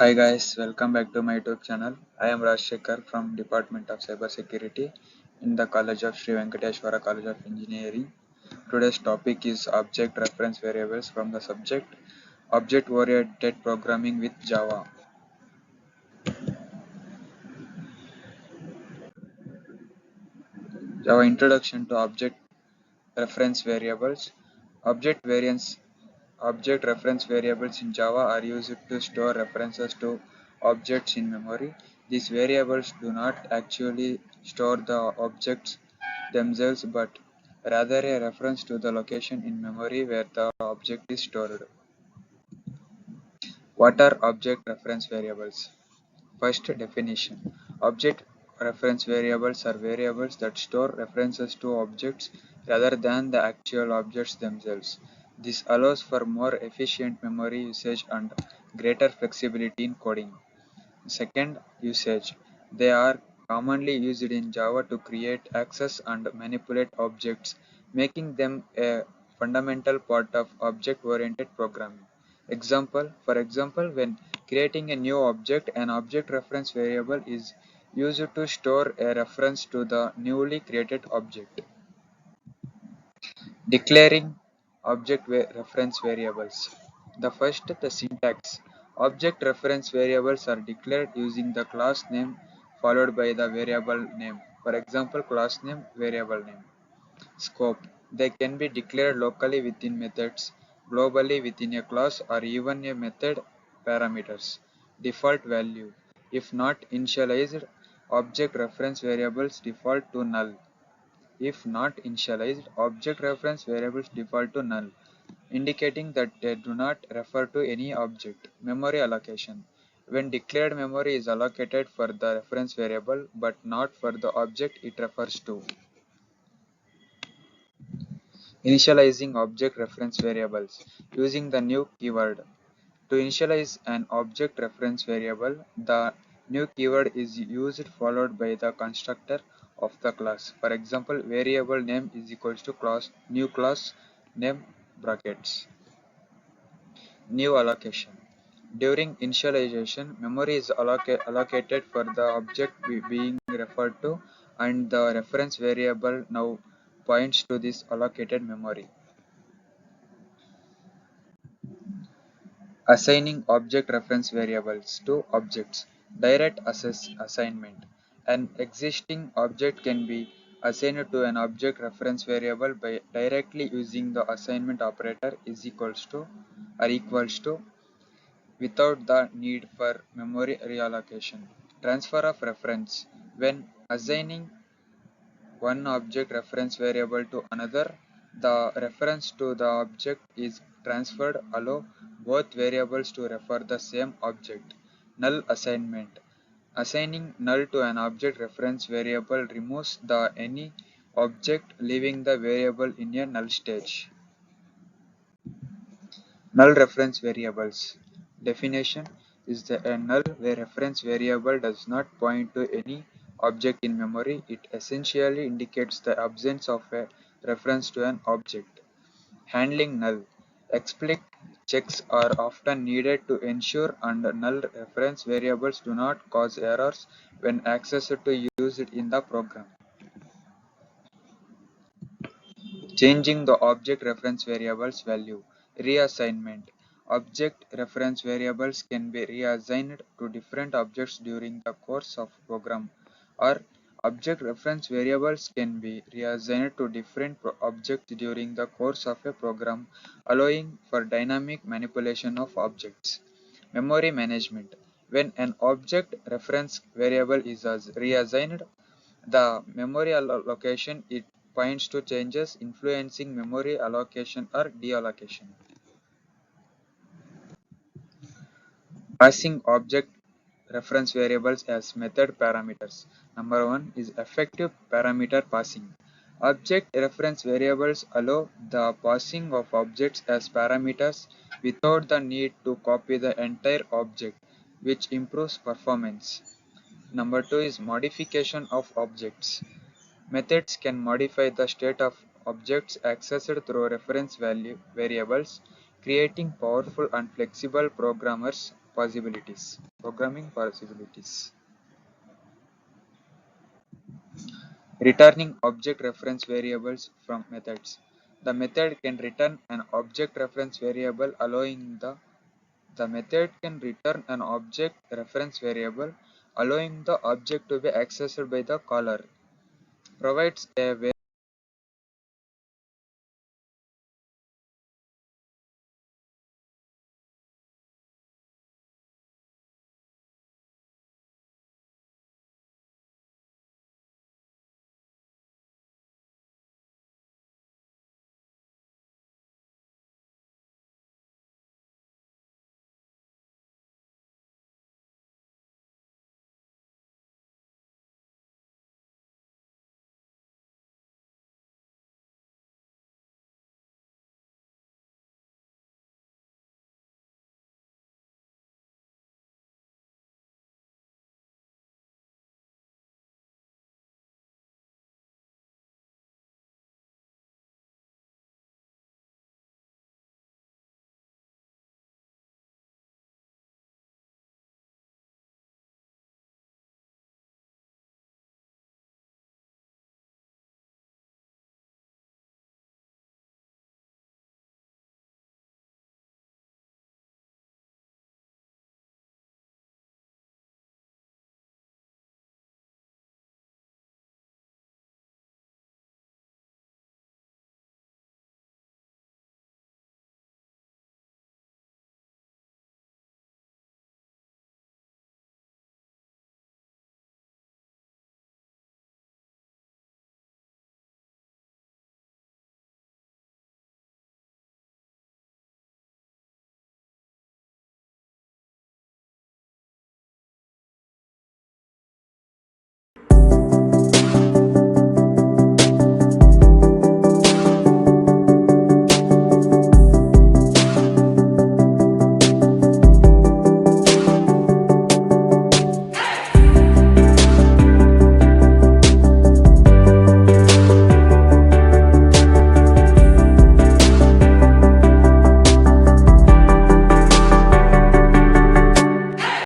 Hi guys, welcome back to my YouTube channel. I am Rajshekhar from Department of Cybersecurity in the College of Sri Venkateshwara College of Engineering. Today's topic is Object Reference Variables from the subject Object Oriented Programming with Java. Java Introduction to Object Reference Variables. Object variance Object reference variables in Java are used to store references to objects in memory. These variables do not actually store the objects themselves but rather a reference to the location in memory where the object is stored. What are object reference variables? First definition. Object reference variables are variables that store references to objects rather than the actual objects themselves. This allows for more efficient memory usage and greater flexibility in coding. Second, usage. They are commonly used in Java to create, access, and manipulate objects, making them a fundamental part of object-oriented programming. For example, when creating a new object, an object reference variable is used to store a reference to the newly created object. Declaring reference variables. The first, the syntax. Object reference variables are declared using the class name followed by the variable name. For example, class name, variable name. Scope. They can be declared locally within methods, globally within a class, or even a method parameters. Default value. If not initialized, object reference variables default to null. If not initialized, object reference variables default to null, indicating that they do not refer to any object. Memory allocation. When declared memory is allocated for the reference variable but not for the object it refers to. Initializing object reference variables using the new keyword. To initialize an object reference variable, the new keyword is used followed by the constructor of the class. For example, variable name is equals to new class name brackets. New allocation. During initialization, memory is allocated for the object being referred to, and the reference variable now points to this allocated memory. Assigning object reference variables to objects. Direct assignment. An existing object can be assigned to an object reference variable by directly using the assignment operator is equals to or equals to without the need for memory reallocation. Transfer of reference. When assigning one object reference variable to another, the reference to the object is transferred. Allow both variables to refer the same object. Null assignment. Assigning null to an object reference variable removes the any object, leaving the variable in a null stage. Null reference variables. Definition is a null where reference variable does not point to any object in memory. It essentially indicates the absence of a reference to an object. Handling null. Explicit checks are often needed to ensure and null reference variables do not cause errors when accessed to use it in the program. Changing the object reference variable's value. Reassignment. Object reference variables can be reassigned to different objects during the course of program, or object reference variables can be reassigned to different objects during the course of a program, allowing for dynamic manipulation of objects. Memory management. When an object reference variable is reassigned, the memory allocation it points to changes influencing memory allocation or deallocation. Passing object reference variables as method parameters. Number one is effective parameter passing. Object reference variables allow the passing of objects as parameters without the need to copy the entire object, which improves performance. Number two is modification of objects. Methods can modify the state of objects accessed through reference variables, creating powerful and flexible programmers possibilities. programming possibilities. Returning object reference variables from methods. The method can return an object reference variable the method can return an object reference variable allowing the object to be accessed by the caller. Provides a